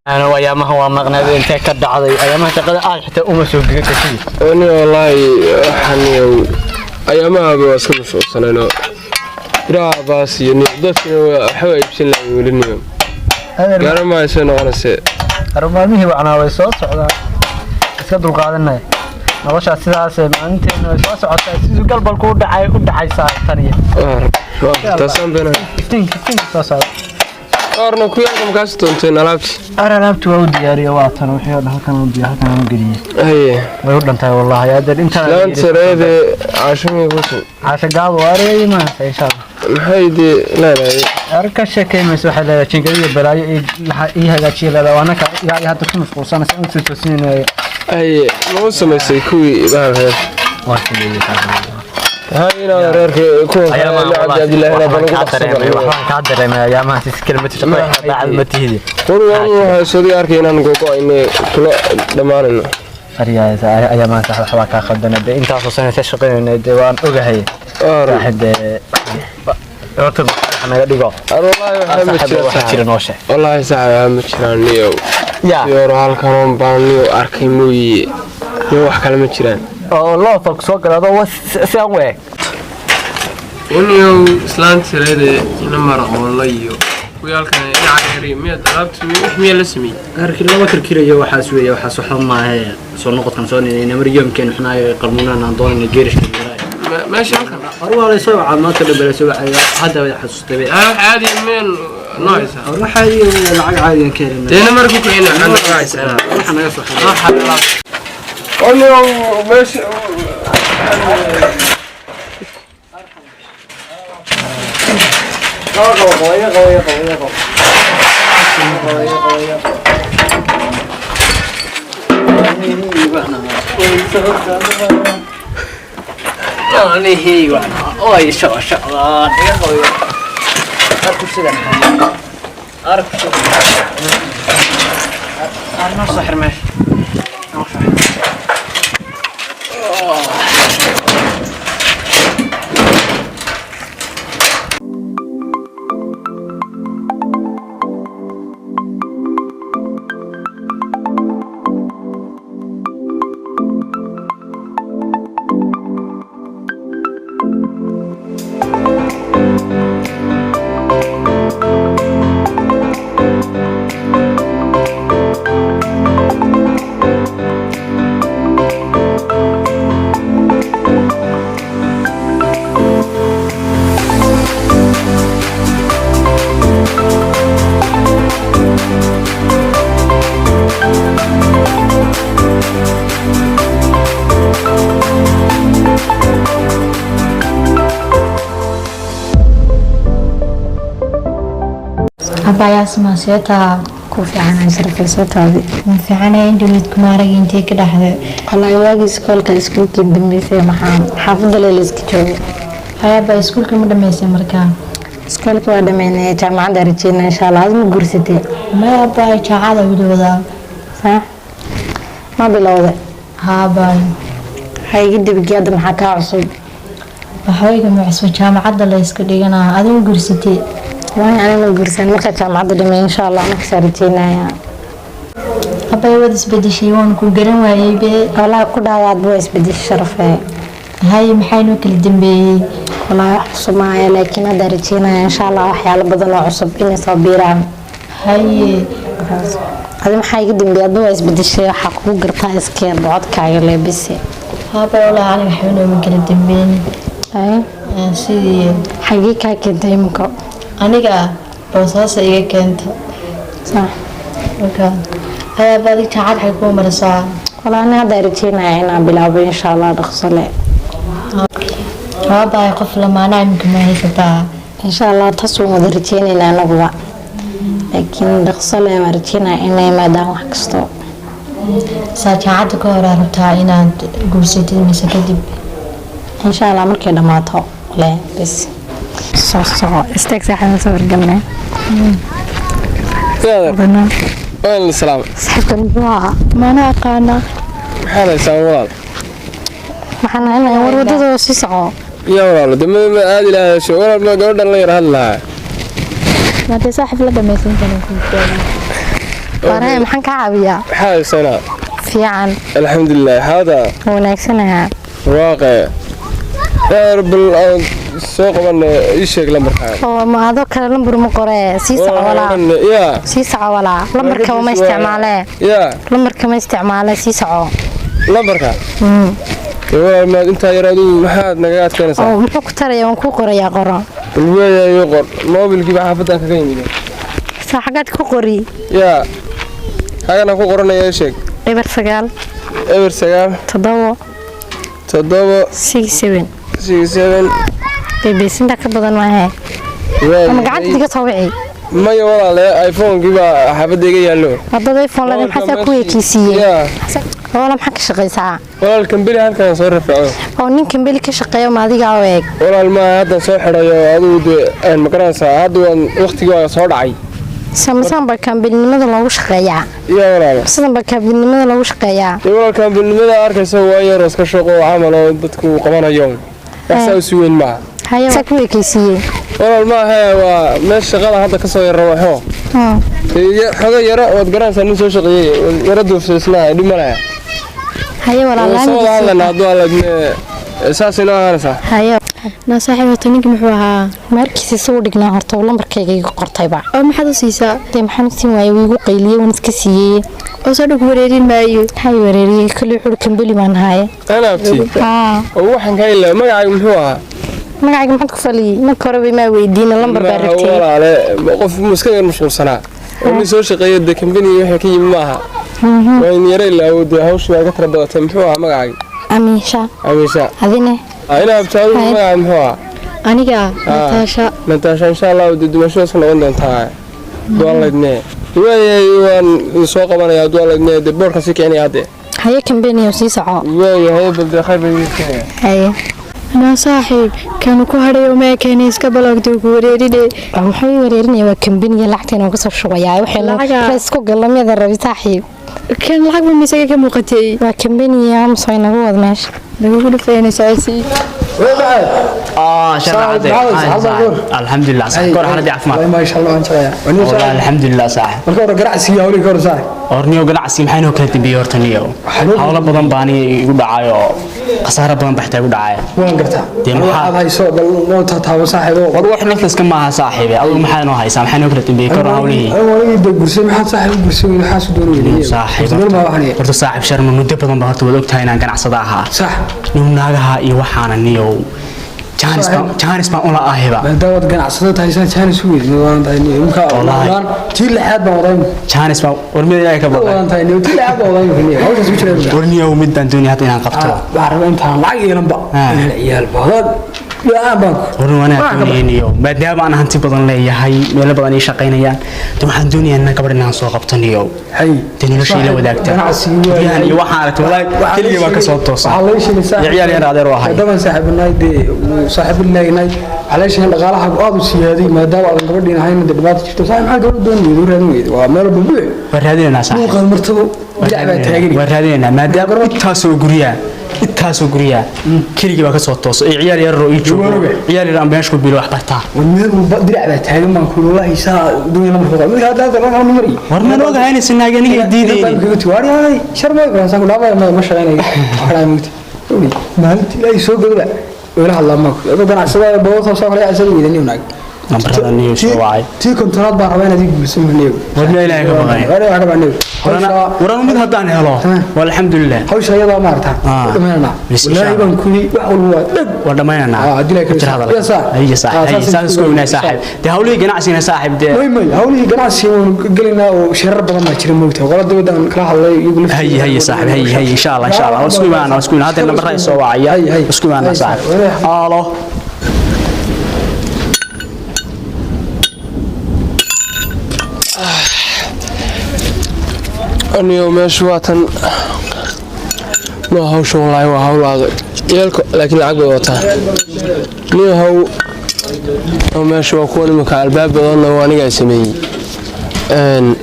أنا وأيامها ومغنى أنت كدعضي أيامها تقدر حتى سوق كثير. أنا والله حني أيامها بواسكم شو سنة راس يعني ضفت حوي بسنا يقولني. قالوا ما يسون أنا سي. ربما وأنا ويصوص على كدر قاعدنا. نوش أساس أنت ويصوص على أساس قلب الكود دعي ساعة ثانية. تسمع بينا. كتير صار. أرنو كويكم كاستون تنالبت. أنا لعبت ودي أري واطن وحيد هكذا مقري. أيه. ويقول أنت والله يا در أنت. لا أنت رأي عشان يقولون. عشان قال واري ما إن شاء الله. هيدي لا. أركش كي مسوح على تشينكري بلاي إيه شيء لا وأنا كا هذا كل مفروض أنا سنت سنين. أيه موسم يسيكوي بعرف. هاي أنا رأيك كون عبد الله أنا بنقول كادر ما يا ما كلمة شقة بعد ما تهدي. والله سوري أركينا نقول إني كل دمارنا. أريا يا ما صح حواك أخذنا أنت أصلاً تشقين الديوان أوجهي. واحد رتب أنا قد يقول. والله ساعة متشران نيو. يورو هالكلام بانيو أركيموي يو أحكي متشران. الله فوق سوق هذا هو سوى. ونيو إسلام سريدة إنما رقم الله يو. ويالكن يعري مية ضربت مية لسمي. أركي الله وكركير يو حاسوي يو حاسو حما هي. صار نقطة خمسون نمر يوم كان إحنا يقرمونا نضون الجيرش كبيرة. ماشي هالكن. أروح على سوى عمات اللي بلا هذا حاسس تبي. عادي من نايس. أروح عادي العق عادي كريم. تينا مركو كأنه إحنا نايس. إحنا يصلح. والله ماشي. قوية. يعني هي وانا اوي شو الله قوي اركب سيده اركب انا صحر ماشي أبايا اسمها سيتا كوفي عنا شرف سيتا في عنا إنجليز كمارة إنتي كده هذا والله واجي سكول كسكول كده ميسي محام حافظ لليس كتير هيا با سكول كم ده ميسي مركان سكول كده ميني جامعة درجين إن شاء الله لازم جورستي ما أباي شعادة بدو ذا صح ما بلوذ ها باي هاي جدي بجد محاكا عصب بحاول جمع اسمه جامعة درجين كده أنا أدم جورستي أنا ما جرسان ما كنت عم عضل إن شاء الله نكسرتينا يا أبي ودس بدي شيء ونكون قرن ويبي ولا كل هذا بويس بدي الشرفة هاي محينو كل دمبي ولا حصل معي لكن أدرتينا إن شاء الله أحيانا بدنا عصب إني صبيرة هاي هذا محي قدم بيضويس بدي شيء حقوق قرطاس كير بعض كايله بسي هذا ولا أنا محينو من كل دمبين أي سيدي حقيقة كده يمكن أنا بوصاصة إيه كنت صح وكان هذا بعد تعال حيكون مرسا والله أنا دايرتينا هنا بلعب إن شاء الله نخسله هذا يقف لما أنا يمكن ما هي إن شاء الله تصوم مدرتين إن أنا بوا لكن نخسله مرتين إني ما دام حكستو ساعات كورا ربطها إن جوزتي مسكدي إن شاء الله مركي ما تهو لا بس صح استكسح أنا صور جمنا وين السلام صحبت البواعة ما أنا أقانا حالا يساوي والله محنا أنا وردته وسيسعه يا والله دم هذه لا شو ولا ما قرر الله يرهلها ما تصاحب لك ما يسمى كنا وراه محن كعبيا حال سنة في عن الحمد لله هذا وناكسنها واقع يا رب السوق من يشيك لمركان ما هذا كان لمبر مقرأ سيسع ولا يا سيسع ولا لمبر كم استعماله يا لمبر كم استعماله سيسع لمبركا ما انت يرادو محاد نقاط كنسا او محو كتريا وانكو قريا قرا الويا يقر موبيلكي بaa xafadan ka yimid saxagad ku qori ya hagana ku qoranaya sheeg eber 9 7 67 bebesinta ka badan maahe ama gacanta diga soo wici maya walaale iPhone giba xafadayga yaalo hadda iPhone la xasa ku yeekisiiyay wala maxaa ka shaqeysaa walaal kambili halkan soo rafaaco oo nin kambili ka shaqeeyo ma adiga weeg walaal ma hadda soo xirayo adigu aan maqranaysaa hadda waqtiga soo dhacay samsan ba kambilinimada lagu shaqeeyaa ya walaal samsan ba kambilinimada lagu shaqeeyaa walaal kambilinimada arkaysa waa yar iska shaqo camal oo dadku qabanayo waxa uu weyn ma hayo sa ku yeekisiiyay walaal ma aha waa meesha shaqada hadda ka soo yar rawaxo xoga yara wad garanaysaa nin soo shaqeeyay yara duufsisnaa dhimanaya hayo walaalaha soo hadalna hadoo aladne saasina aanasa hayo na saaxiibta ninka muxuu ahaa markiisa soo dhignaa horta lambarkayga iga qortayba oo maxaad u siisaa de maxaan siin waayay wiigu qayliyay waan iska siiyay oo soo dhig wareerin maayo hay wareeriyay kale xul kambali baan haye ana abti oo waxaan ka ilaa magacayga muxuu ahaa magacayga maxaad ku faliyay marka hore ma weydiin lambar baa rabtay walaale qof muska yar mashquulsanaa oo soo shaqeeyo de kambani waxa ka yimid maaha waan yara ilaa wada hawsha ka tarbadatay muxuu ahaa magacayga amiisha adine أنا أبتعد معهم هو أنا نتاشا إن شاء الله ودي مشروع سنة عندنا تاعي دوالله دنيا وين سوق أنا يا دوالله دنيا دبور كسيك يعني هذا هي كم بيني وسيسة وين هي بدي خير بيجي هي أنا صاحب كانوا كهري وما كان يسكبل أقدر وريري أو حي وريرني وكم بيني لحتين وقصر شوية وحلا راسكو قال لي هذا الربي صاحب كان الحق من مساجك موقتي وكم بيني يا مصينا هو ماشي نقول فين ساسي شرعت الحمد لله صح كور حنا دي عفمان ما شاء الله انت والله الحمد لله صح marka ganacsi hawli kor sax orniyo ganacsi maxaynu kala dambeeyay hortaniyo hawlo badan baani igu dhacayo qasaar badan baxtay igu dhacay waan gartaa waxaad hayso bal noo taabo saaxiibo war wax naftiska ma aha saaxiibe adigu maxaynu haysaa maxaynu kala dambeeyay kor hawlihi waliba gursay maxaad saaxiib gursay waxa soo doonayay saaxiib horta saaxiib sharma muddo badan baa horta wada ogtahay inaan ganacsada ahaa sax naagaha iyo waxaana niyo jaanis baan ula ahiba dawad ganacsada taaysan jaanis u weyn waan tahay imka waan tii laxaad baan waday jaanis baan warmid ilaahay ka badan waan tahay tii laxaad baan waday hawshaas ku jiray warniyo mid baan doonay hadda inaan qabto waxaan intaan lacag yeelan ba ciyaal badan ورنيو maadaama aan hanti badan leeyahay meel badan ay shaqeynayaan waxaan doonayaa inaan gabadh inaan soo qabtaniyo hay noloshay la wadaagta yaan iyo waxaan aragtay walaal kaliya waa ka soo toosan ciyaal yar adeer waa hay daban saaxiibnay علشان dhaqaalaha aad u siyaaday maadaama aan gabadhiin ahayn dibadda jirto maxaa gabadh doonayay raadinayay waa meel buubuux waraadina saaxiib muuqaal martabo dacba taagin waraadina maadaama intaasoo guriya kaliya waa ka soo toosay ciyaal yar oo joogo ciyaal yar aan beeshku bilo wax bartaa meel dacba taagan ma ku lahaysa dunya lama foqo mid hada la mari warman oga hayna sinaaganiga diiday wariyay sharma san ku dhaabay ma shaqeynay waxa mugti maalintii ay soo gudba ولا الله ما كنت أنا عسلا بوضع صار لي عسلا إذا نيوناك نمبر النيو شو واعي تي كنترات بعربين هذيك بسمه نيو ولا إله إلا الله ولا عرب النيو ورا من هذا أنا هلا والحمد لله حوش هيا ما مرتها ما أنا ولا يبان كلي وحول ولا ما أنا أديلك يا صاحب هي صاحب هي صاحب سكون صاحب ده هولي جناعسين صاحب ده ما هولي جناعسين قلنا وشرب بدل ما تشرب موته ولا ده كلاه الله يقول هي صاحب هي إن شاء الله وسكون معنا وسكون هذا النمبر رئيس واعي وسكون معنا صاحب الله أنا مشواتن ما هو شو والله وهو لاغي يلك لكن العقب وطا نيو هو مشوا كون مكان الباب بدون واني جاي سمي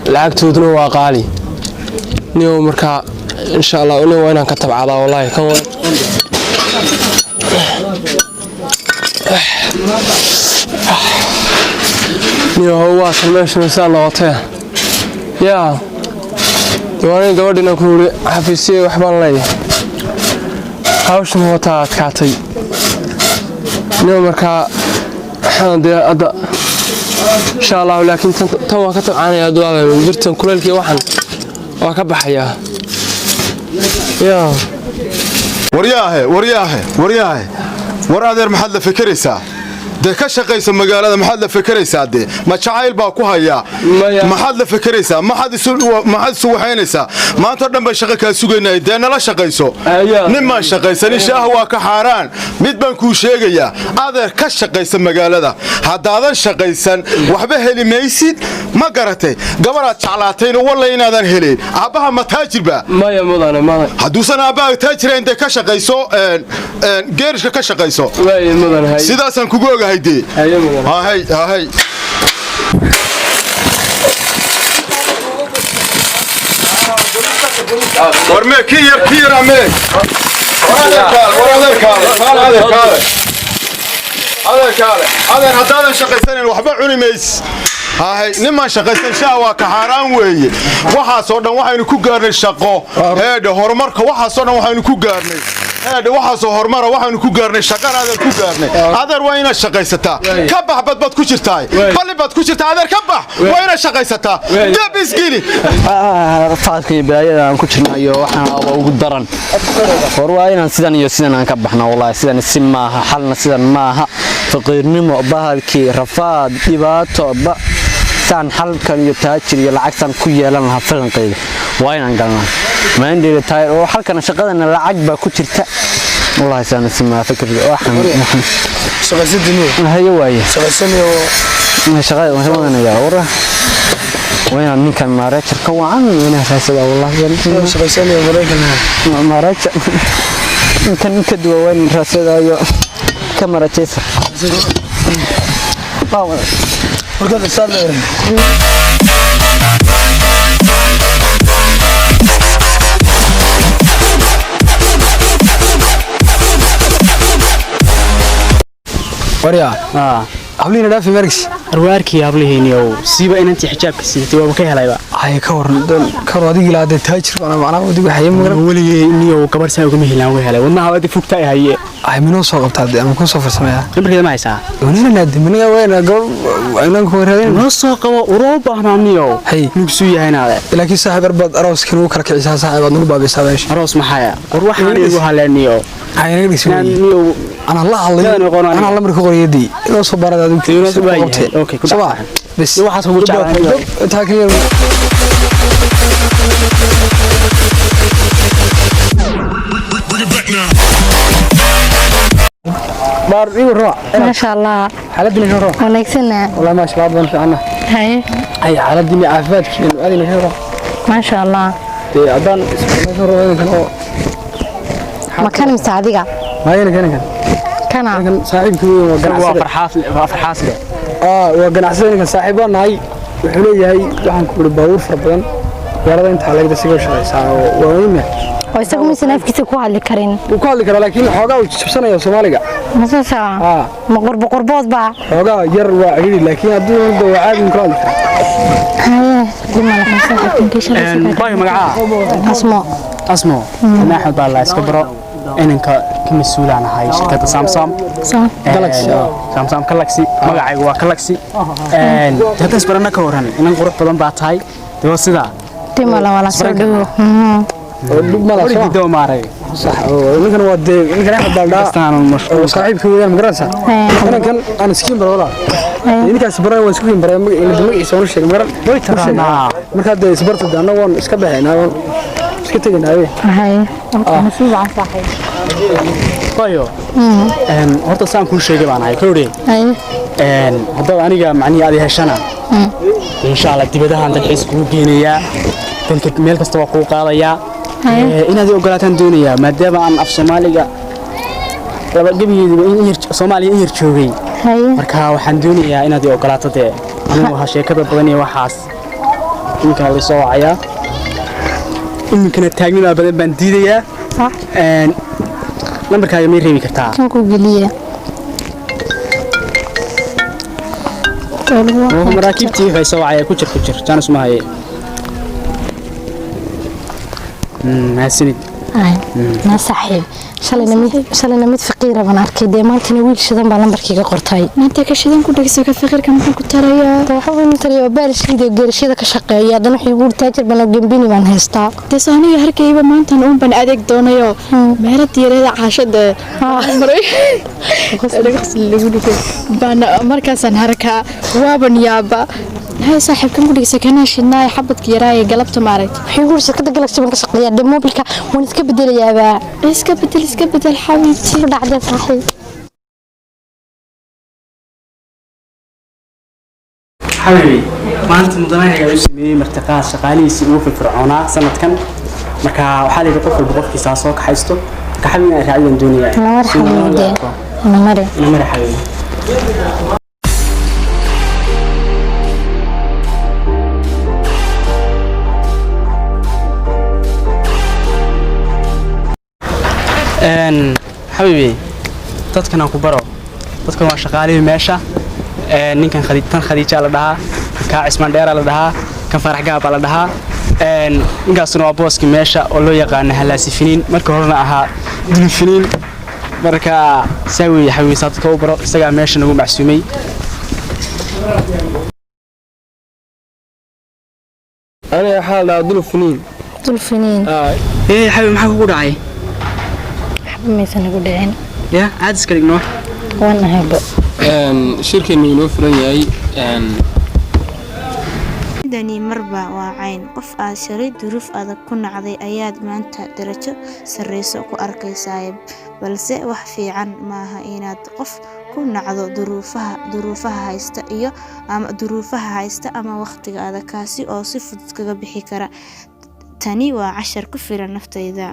العقد تودنا واقالي نيو مركا إن شاء الله أنا وين كتب على والله كون نيو هو واصل ماشي مسألة وطا يا waan gabadhina ku wuri xafiisye waxbaan leeyahay hawshan wata adkaatay noo markaa waxaan dee hadda insha Allah laakiin tan waa ka tabcaanaya duwaabay jirtan kuleelkii waxan waa ka baxayaa yaa waryaahe war adeer maxaad la fikiraysaa dee ka shaqaysa magaalada maxaad la fikiraysaa dee ma jacayl baa ku hayaa maxaad la fikiraysaa maxaad isu waxaynaysaa maanta dhan bay shaqo kaa sugaynay dee nala shaqayso nin maan shaqaysanin shaah waa ka xaaraan mid baan kuu sheegayaa adeer ka shaqaysa magaalada haddaadan shaqaysan waxba heli maysid ma garatay gabaraad jeclaatayna walla inaadan helayn aabbaha ma taajirba maya mudane hadduusan aabbaha taajirayn dee ka shaqayso geerishka ka shaqayso sidaasaan kugu ogahay هاي ورمي كير عمي هذا هذا شقيسين وحبا عوني ميس هاي نما شقيسين شا waa ka xaraan weeye waxa soo dhan waxaynu ku gaarnay shaqo horumarka waxa soo dhan waxaynu ku gaarnay waxa soo horumar waxaynu ku gaarnay shaqada ku gaarnay adeer waa inaad shaqaysataa ka bax badbad ku jirtaa balli bad ku jirtaa adeer ka bax waa inaad shaqaysataa dab isgili faadkii baayada aan ku jirnayo waxaan ugu daran hor waa inaan sidan iyo sidan aan ka baxno wallahi sidan si maaha xalna sidan maaha faqiirnimo bahalkii rafaad dhibaato saan halkan iyo taajir iyo lacagtan ku yeelan lahaa falanqeeyda waa inaan galnaa ma indheega taayir oo halkan shaqadana lacag ba ku jirta wallahi saan si ma fikir waxaan shaqaysadini hayo waaye shaqaysanayo shaqada waxaan yaa wara وين ninkan maareejar ka wacan ina raasada wallahi shaqaysanayo maareejar ninkan ka duwan raasada iyo kamarajeysa warkada saadleer warya hablina dhaafi markis arwaarkii hablihiiniyo siiba inantii xijaabka siitay waa ka helayba ay ka waran karo adiga ilaada taajir bana macnaha wadiga waxay magan waligii niyo gabar saa uga mihilaan way helay wadnaha wadi fugta ay haye ay minoo soo qabtaa ama ku soo farsamaya nimbarkeeda ma haysaa ونحن ندمنا وين قول إنك ورهين نص قوا أوروبا هنا نيو هي نقصي هنا لكن صاحب أربعة أراس كانوا كرك عيسى صاحب نقبا بيسابش أراس محيا وروح نيو هلا نيو هاي نقدر نيو أنا الله مركو قريدي لو صبر هذا أوكي صباح بس واحد هو جاي تاكل بار يروح ما شاء الله حالتنا يروح ونكسنا والله ما شاء الله بنفع عنا هاي حالتنا عافات هذه يروح ما شاء الله أدان ما كان مساعدك ما كان كان صاحبك فرحاس وقناعسين صاحبنا هاي وحلو هاي waxaan ku baawur farabadan yarada inta laga dasigo shaqaysaa waa weyn isagu ma sanafkiisa ku hadli karin ku hadli kara laakiin xoogaa uu jabsanayo Soomaaliga ma soo saa ma qurbood ba xoogaa yar waa cili laakiin haduu wada waad ku hadli kara haye dima la xasan xakinka shaqaysaa باي magaca asmo naaxad baa la iska baro inanka ka mas'uul aan ahay shirkadda Samsung Galaxy magacaygu waa Galaxy hadda isbarana ka waran inan qurux badan baa tahay doo sida dima la wala soo dhawo dima la soo dhawo maaray صح ninkan waa de ninkan axad baa dhaastaan mashruuc saaxiibka weeyaan magarasa ninkan aan iskiin baro wala ninkaas baran waa iskiin baray magaciisa oo sheegay maran way taqaana marka de isbarta dana waan iska baxaynaa iska tagnaaye hay nasiib aan saaxiib bayo horta saan ku sheegay baan ahay kowdeen hadda aniga macnihi aad heshana insha Allah dibadahan dalxiis ku geenayaa dalka meel kasta waa ku qaadayaa inaad ogolaataan doonayaa maadaama aan af Soomaaliga laba gabiyeedba in Soomaaliya in yar joogay marka waxaan doonayaa inaad ogolaato de anigu waxa sheekada badan ee waxaas inka la soo wacaya inkana taagnima badan baan diidayaa صح lambarkaaga ma reebi kartaa kan ku geliya maraakiibtii waxay soo wacay ku jir jaanis ma haye ما سند ما صاحب شلنا ميد فقيرة بناركي ديما كنا ويل شدن بالنمبركي قرطاي انت كشدن ku dhagso ka faqir kan ku taraya waxa uu tariyo baalshida geershida ka shaqeeya dan wuxuu ugu taajir bana gambini baan haystaa taasaniga harkayba maanta uun ban adeeg doonayo meera diirada caashada maray lagu dhigay bana markaasan harka waaban yaaba هاي صاحب كم قولي سكنها شناي حبتك يراي قلبت معرك حيقول سكت قلك شبان كشقيا دموبلك ونسكبدل يا با اسكبدل حبيبتي بعد صاحب حبيبي ما أنت مدناها يا يوسف مرتقى شغالي سيئو في الفرعونة سنة كم مركا وحالي بقف البقف كيساسوك حيستو كحبيبي أنا راعي الدنيا أنا مرحبا أنا مرحبا حبيبي حبيبي dadkan aan ku baro dadkan waa shaqaaleey meesha ninkan khadiija la dhahaa ka cismaan dheer la dhahaa kan farax gaab la dhahaa ninkaasuna waa booski meesha oo loo yaqaan halaasifiniin marka horena ahaa dilfiniin marka saawi xawiis dadka u baro isaga meesha nagu macsuumay أنا حالة دلفنين حبيبي maxaa kugu dhacay ميسان ugu dhicin ya aad iska dhigno wana habo shirkeenu inoo furan yahay dani marba waa cayn qof aad shalay duruuf adag ku nacday ayaad maanta darajo sareyso ku arkaysaa balse wax fiican maaha inaad qof ku nacdo duruufaha haysta ama waqtiga adag kaasi oo si fudud kaga bixi kara tani waa cashar ku filan naftayda